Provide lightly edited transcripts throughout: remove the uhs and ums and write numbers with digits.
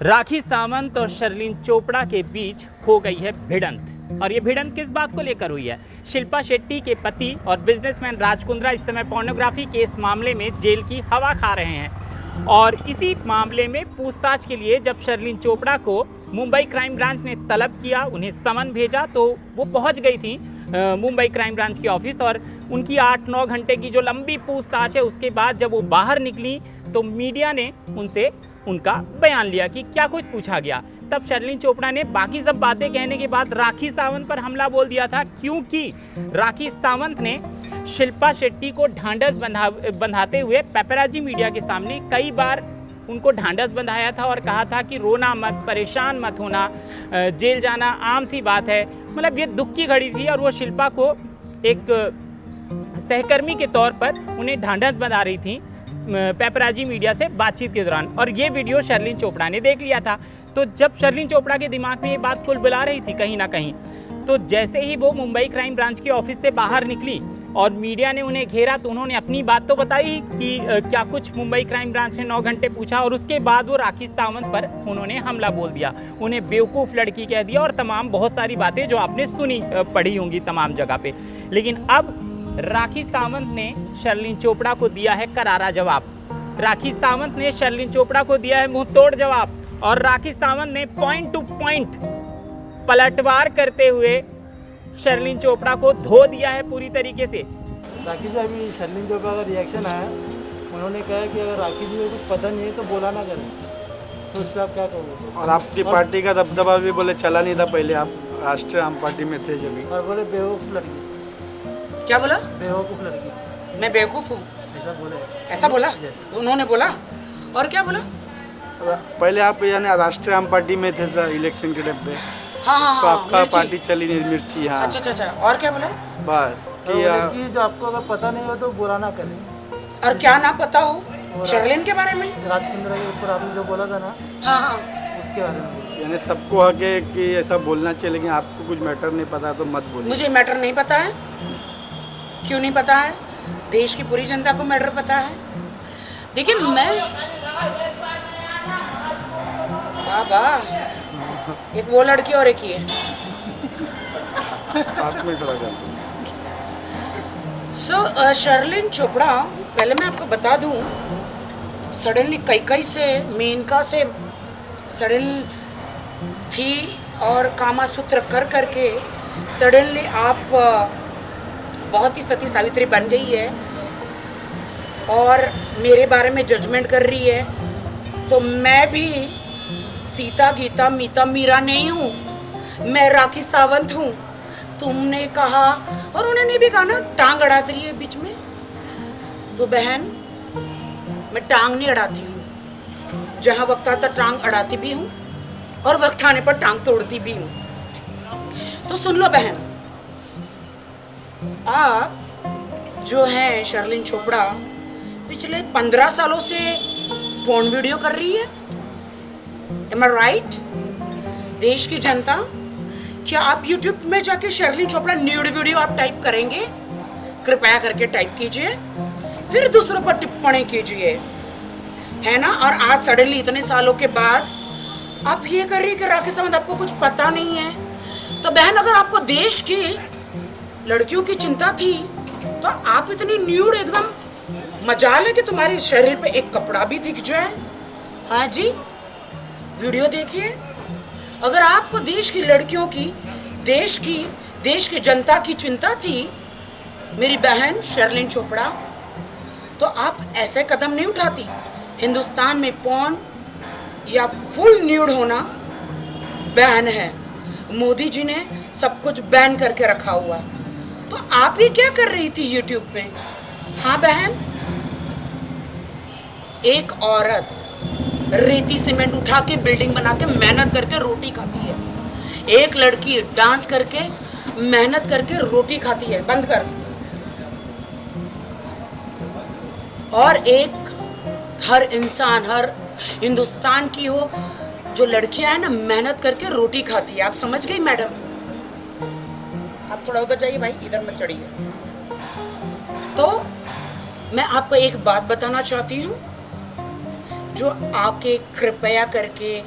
राखी सावंत और शर्लिन चोपड़ा के बीच हो गई है भिड़ंत। और ये भिड़ंत किस बात को लेकर हुई है? शिल्पा शेट्टी के पति और बिजनेसमैन राज कुंद्रा इस समय पोर्नोग्राफी केस मामले में जेल की हवा खा रहे हैं। और इसी मामले में पूछताछ के लिए जब शर्लिन चोपड़ा को मुंबई क्राइम ब्रांच ने तलब किया, उन्हें समन भेजा, तो वो पहुंच गई थी मुंबई क्राइम ब्रांच के ऑफिस। और उनकी 8-9 घंटे की जो लंबी पूछताछ है, उसके बाद जब वो बाहर निकली तो मीडिया ने उनसे उनका बयान लिया कि क्या कुछ पूछा गया। तब शर्लिन चोपड़ा ने बाकी सब बातें कहने के बाद राखी सावंत पर हमला बोल दिया था, क्योंकि राखी सावंत ने शिल्पा शेट्टी को ढांढस बंधाते हुए पेपराजी मीडिया के सामने कई बार उनको ढांढस बंधाया था और कहा था कि रोना मत, परेशान मत होना, जेल जाना आम सी बात है। मतलब ये दुख की घड़ी थी और वो शिल्पा को एक सहकर्मी के तौर पर उन्हें ढांढस बंधा रही थी पेपराजी मीडिया से बातचीत के दौरान। और ये वीडियो शर्लिन चोपड़ा ने देख लिया था। तो जब शर्लिन चोपड़ा के दिमाग में ये बात बुला रही थी कहीं ना कहीं, तो जैसे ही वो मुंबई क्राइम ब्रांच के ऑफिस से बाहर निकली और मीडिया ने उन्हें घेरा, तो उन्होंने अपनी बात तो बताई कि क्या कुछ मुंबई क्राइम ब्रांच ने 9 घंटे पूछा। और उसके बाद वो राखी सावंत पर उन्होंने हमला बोल दिया, उन्हें बेवकूफ़ लड़की कह दिया और तमाम बहुत सारी बातें जो आपने सुनी पढ़ी होंगी तमाम जगह पे। लेकिन अब राखी सावंत ने शर्लिन चोपड़ा को दिया है करारा जवाब। राखी सावंत ने शर्लिन चोपड़ा को दिया है मुंह तोड़ जवाब। और राखी सावंत ने पॉइंट टू पॉइंट पलटवार करते हुए शर्लिन चोपड़ा को धो दिया है पूरी तरीके से। राखी जी, अभी शर्लिन चोपड़ा का रिएक्शन आया, उन्होंने कहा कि अगर राखी जी को कुछ पता नहीं है तो बोला ना करें, तो उस पर आप क्या कहोगे? और आपकी पार्टी का दबदबा भी बोले चला नहीं था पहले, आप राष्ट्रीय आम पार्टी में थे जब भी। और बोले बेवकूफ़ लड़की। क्या बोला? बेवकूफ़ लड़की। मैं बेवकूफ़ हूँ, ऐसा बोले? ऐसा बोला? उन्होंने बोला? और क्या बोला? पहले आप यानी राष्ट्रीय आम पार्टी में थे सर, इलेक्शन के टाइम पे। हाँ हाँ तो हाँ, आपका मिर्ची। पार्टी चली नहीं, मिर्ची। हाँ अच्छा अच्छा अच्छा, और क्या बोला? बस तो कि लड़की जो आपको अगर पता नहीं हो तो बुरा ना करें। और क्या ना पता हो शर्लिन के बारे में? राज कुंद्रा के ऊपर आपने जो बोला था ना, हाँ हाँ, उसके बारे में बोलिए। यानी सबको हक है कि ऐसा बोलना चाहिए, लेकिन आपको कुछ मैटर नहीं पता तो मत बोलिए। मुझे मैटर नहीं पता है। क्यों नहीं पता है? देश की पूरी जनता को मैटर पता है। देखिए मैं वाह, एक वो लड़की और एक ये। साथ में खड़ा कर। शर्लिन चोपड़ा, पहले मैं आपको बता दूं, सडनली कई से मेनका से सडन थी और कामा सूत्र कर करके सडनली आप बहुत ही सती सावित्री बन गई है और मेरे बारे में जजमेंट कर रही है। तो मैं भी सीता गीता मीता मीरा नहीं हूँ, मैं राखी सावंत हूँ। तुमने कहा और उन्होंने भी कहा ना, टांग अड़ाती रही है बीच में। तो बहन, मैं टांग नहीं अड़ाती हूँ, जहाँ वक्त आता टांग अड़ाती भी हूँ और वक्त आने पर टांग तोड़ती भी हूँ। तो सुन लो बहन, आप जो हैं शर्लिन चोपड़ा, पिछले 15 सालों से पोर्न वीडियो कर रही है। Am I right? देश की जनता, क्या आप YouTube में जाके शर्लिन चोपड़ा न्यूड वीडियो आप टाइप करेंगे? कृपया करके टाइप कीजिए, फिर दूसरों पर टिप्पणी कीजिए, है ना? और आज सडनली इतने सालों के बाद आप ये कर रही है कि राखी सावंत आपको कुछ पता नहीं है। तो बहन, अगर आपको देश की लड़कियों की चिंता थी तो आप इतनी न्यूड, एकदम मजाल है कि तुम्हारे शरीर पे एक कपड़ा भी दिख जाए। हाँ जी, वीडियो देखिए। अगर आपको देश की लड़कियों की, देश की जनता की चिंता थी मेरी बहन शर्लिन चोपड़ा, तो आप ऐसे कदम नहीं उठाती। हिंदुस्तान में पॉर्न या फुल न्यूड होना बैन है। मोदी जी ने सब कुछ बैन करके रखा हुआ है। तो आप ये क्या कर रही थी यूट्यूब पे? हाँ बहन, एक औरत रेती सीमेंट उठा के बिल्डिंग बना के मेहनत करके रोटी खाती है। एक लड़की डांस करके मेहनत करके रोटी खाती है। बंद कर। और एक हर इंसान, हर हिंदुस्तान की हो जो लड़कियां हैं ना, मेहनत करके रोटी खाती है। आप समझ गई मैडम? आप थोड़ा उधर जाइए भाई, इधर मत चढ़िए। तो मैं आपको एक बात बताना चाहती हूँ, जो आके कृपया करके,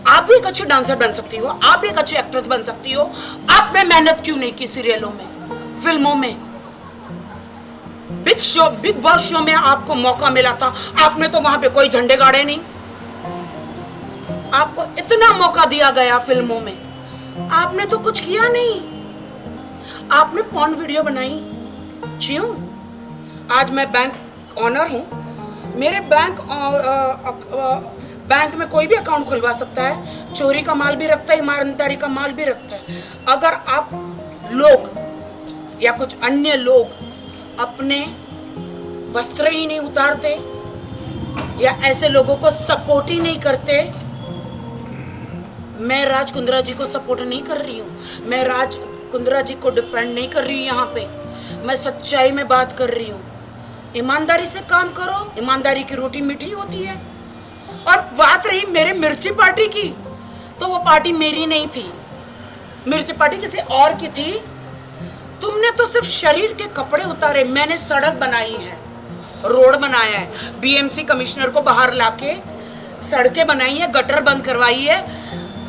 आप भी एक अच्छी डांसर बन सकती हो, आप भी एक अच्छी एक्ट्रेस बन सकती हो, आपने मेहनत क्यों नहीं की सीरियलों में, फिल्मों में? बिग बॉस शो में आपको मौका मिला था, आपने तो वहां पे कोई झंडे गाड़े नहीं। आपको इतना मौका दिया गया फिल्मों में, आपने तो कुछ किया नहीं। आपने पॉर्न वीडियो बनाई, क्यों? आज मैं बैंक ऑनर हूं, मेरे बैंक में कोई भी अकाउंट खुलवा सकता है, चोरी का माल भी रखता है, ईमानदारी का माल भी रखता है। अगर आप लोग या कुछ अन्य लोग अपने वस्त्र ही नहीं उतारते या ऐसे लोगों को सपोर्ट ही नहीं करते, मैं राज कुंद्रा जी को सपोर्ट नहीं कर रही हूँ, मैं राज कुंद्रा जी को डिफेंड नहीं कर रही हूँ। यहाँ पे मैं सच्चाई में बात कर रही हूँ। ईमानदारी से काम करो, ईमानदारी की रोटी मीठी होती है। और बात रही मेरे मिर्ची पार्टी की, तो वो पार्टी मेरी नहीं थी, मिर्ची पार्टी किसी और की थी। तुमने तो सिर्फ शरीर के कपड़े उतारे, मैंने सड़क बनाई है, रोड बनाया है, बीएमसी कमिश्नर को बाहर लाके सड़कें बनाई है, गटर बंद करवाई है,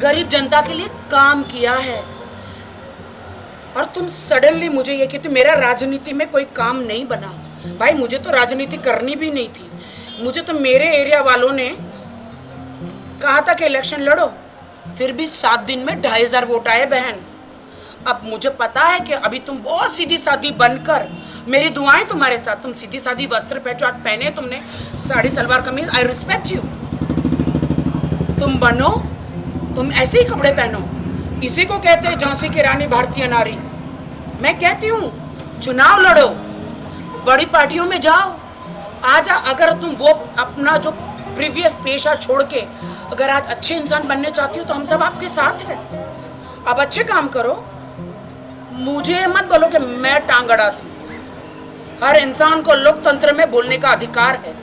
गरीब जनता के लिए काम किया है। और तुम सडनली मुझे ये कहते मेरा राजनीति में कोई काम नहीं बना। भाई मुझे तो राजनीति करनी भी नहीं थी, मुझे तो मेरे एरिया वालों ने कहा था कि इलेक्शन लड़ो, फिर भी 7 दिन में 2500 वोट आए बहन। अब मुझे पता है कि अभी तुम बहुत सीधी सादी बनकर, मेरी दुआएं तुम्हारे साथ, तुम सीधी सादी वस्त्र पहने, तुमने sari salwar kameez, I respect you. तुम बनो, तुम ऐसे ही कपड़े पहनो, इसी को कहते हैं झांसी की रानी भारतीय नारी। मैं कहती हूँ चुनाव लड़ो, बड़ी पार्टियों में जाओ, आजा। अगर तुम वो अपना जो प्रीवियस पेशा छोड़ के अगर आज अच्छे इंसान बनने चाहती हो तो हम सब आपके साथ हैं। अब अच्छे काम करो, मुझे मत बोलो कि मैं टांग अड़ाती हूँ। हर इंसान को लोकतंत्र में बोलने का अधिकार है।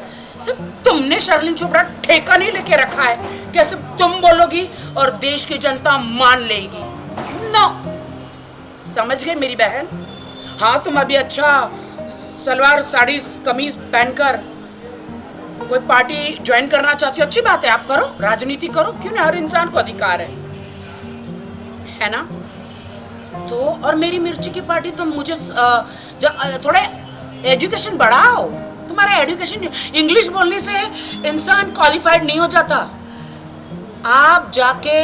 सिर्फ तुमने शर्लिन चोपड़ा ठेका नहीं लेके रखा है कि सिर्फ तुम बोलोगी और देश की जनता मान लेगी। नो, समझ गई मेरी बहन? हाँ, तुम अभी अच्छा सलवार साड़ी कमीज पहनकर कोई पार्टी ज्वाइन करना चाहती हो, अच्छी बात है, आप करो, राजनीति करो, क्यों नहीं? हर इंसान को अधिकार है ना? तो और मेरी मिर्ची की पार्टी, तुम मुझे थोड़ा एजुकेशन बढ़ाओ। तुम्हारा एजुकेशन, इंग्लिश बोलने से इंसान क्वालिफाइड नहीं हो जाता। आप जाके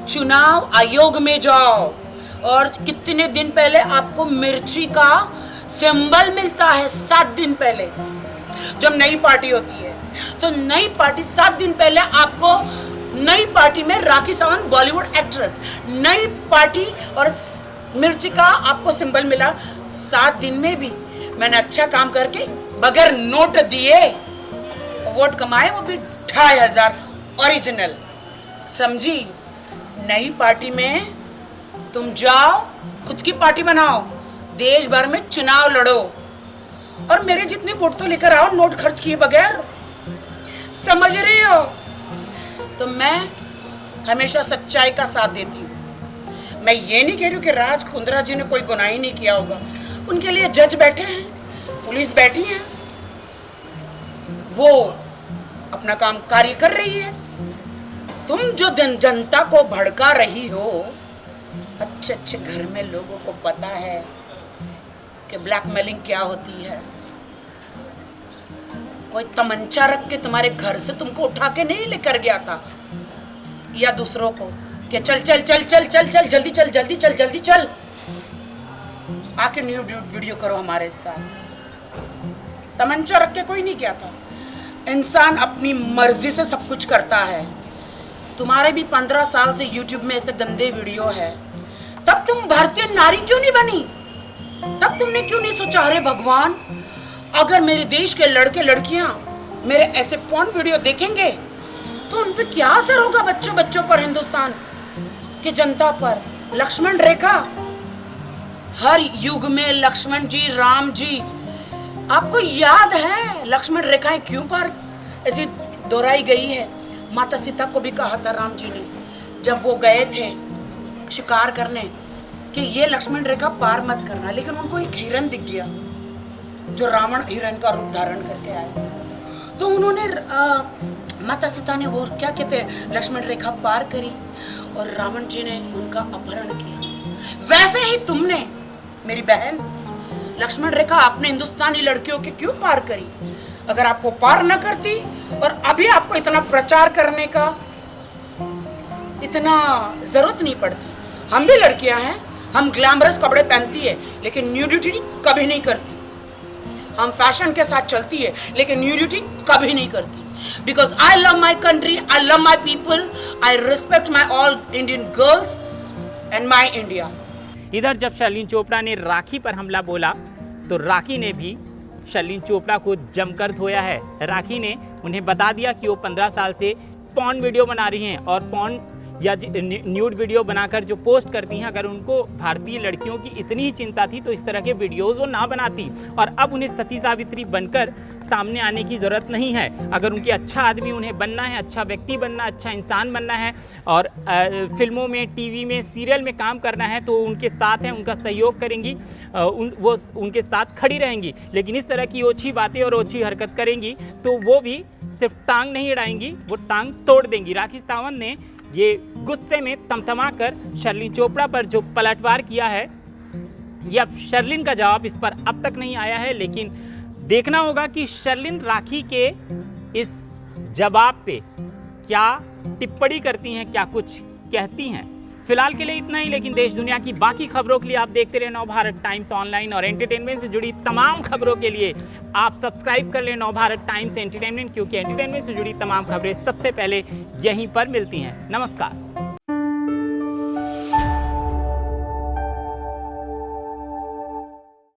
चुनाव आयोग में जाओ और कितने दिन पहले आपको मिर्ची का सिंबल मिलता है। 7 दिन पहले जब नई पार्टी होती है तो नई पार्टी 7 दिन पहले आपको, नई पार्टी में राखी सावंत बॉलीवुड एक्ट्रेस, नई पार्टी और मिर्ची का आपको सिंबल मिला। 7 दिन में भी मैंने अच्छा काम करके बगैर नोट दिए वोट कमाए, वो भी 2500 ओरिजिनल। समझी? नई पार्टी में तुम जाओ, खुद की पार्टी बनाओ, देश भर में चुनाव लड़ो और मेरे जितने वोट तो लेकर आओ, नोट खर्च किए बगैर। समझ रही हो? तो मैं हमेशा सच्चाई का साथ देती हूँ। मैं ये नहीं कह रही हूँ कि राज कुंद्रा जी ने कोई गुनाह ही नहीं किया होगा, उनके लिए जज बैठे हैं, पुलिस बैठी है, वो अपना काम कार्य कर रही है। तुम जो जनता को भड़का रही हो, अच्छे अच्छे घर में लोगों को पता है कि ब्लैकमेलिंग क्या होती है। कोई तमंचा रख के तुम्हारे घर से तुमको उठा के नहीं लेकर गया था, या दूसरों को कि चल चल चल चल चल चल जल्दी चल जल्दी चल जल्दी चल, आके न्यू वीडियो करो हमारे साथ। तमंचा रख के कोई नहीं किया था। इंसान अपनी मर्जी से सब कुछ करता है। तुम्हारे भी 15 साल से यूट्यूब में ऐसे गंदे वीडियो है, तब तुम भारतीय नारी क्यों नहीं बनी? तब तुमने क्यों नहीं सोचा अरे भगवान, अगर मेरे देश के लड़के लड़कियां मेरे ऐसे पॉर्न वीडियो देखेंगे तो उन पे क्या असर होगा, बच्चों बच्चों पर, हिंदुस्तान की जनता पर। लक्ष्मण रेखा, हर युग में लक्ष्मण जी, राम जी, आपको याद है लक्ष्मण रेखाएं क्यों पर ऐसी दोहराई गई है? माता सीता को भी कहा था राम जी ने, जब वो गए थे शिकार करने, कि ये लक्ष्मण रेखा पार मत करना, लेकिन उनको एक हिरन दिख गया जो रावण हिरन का रूप धारण करके आए थे। तो उन्होंने माता सीता ने वो क्या कहते हैं लक्ष्मण रेखा पार करी और रावण जी ने उनका अपहरण किया। वैसे ही तुमने मेरी बहन लक्ष्मण रेखा आपने हिंदुस्तानी लड़कियों की क्यों पार करी? अगर आप वो पार न करती और अभी आपको इतना प्रचार करने का इतना जरूरत नहीं पड़ती। हम भी लड़कियां हैं, हम ग्लैमरस कपड़े पहनती है लेकिन न्यूडिटी कभी नहीं करती। हम फैशन के साथ चलती है लेकिन न्यूडिटी कभी नहीं करती। Because I love my country, I love my people, I respect my all Indian girls and my India. इधर जब शर्लिन चोपड़ा ने राखी पर हमला बोला तो राखी ने भी शर्लिन चोपड़ा को जमकर धोया है। राखी ने उन्हें बता दिया कि वो 15 साल से पॉर्न वीडियो बना रही हैं और पॉर्न या न्यूड वीडियो बनाकर जो पोस्ट करती हैं, अगर उनको भारतीय लड़कियों की इतनी ही चिंता थी तो इस तरह के वीडियोस वो ना बनाती और अब उन्हें सती सावित्री बनकर सामने आने की ज़रूरत नहीं है। अगर उनके अच्छा आदमी उन्हें बनना है, अच्छा व्यक्ति बनना, अच्छा इंसान बनना है और फिल्मों में, टीवी में, सीरियल में काम करना है तो उनके साथ हैं, उनका सहयोग करेंगी, वो उनके साथ खड़ी रहेंगी। लेकिन इस तरह की ओछी बातें और ओछी हरकत करेंगी तो वो भी सिर्फ टांग नहीं अड़ाएंगी, वो टांग तोड़ देंगी। राखी सावंत ने ये गुस्से में तमतमा कर शर्लिन चोपड़ा पर जो पलटवार किया है, ये अब शर्लिन का जवाब इस पर अब तक नहीं आया है। लेकिन देखना होगा कि शर्लिन राखी के इस जवाब पे क्या टिप्पणी करती हैं, क्या कुछ कहती हैं। फिलहाल के लिए इतना ही, लेकिन देश दुनिया की बाकी खबरों के लिए आप देखते रहे नवभारत टाइम्स ऑनलाइन और एंटरटेनमेंट से जुड़ी तमाम खबरों के लिए आप सब्सक्राइब कर लें नवभारत टाइम्स एंटरटेनमेंट, क्योंकि एंटरटेनमेंट से जुड़ी तमाम खबरें सबसे पहले यहीं पर मिलती हैं। नमस्कार।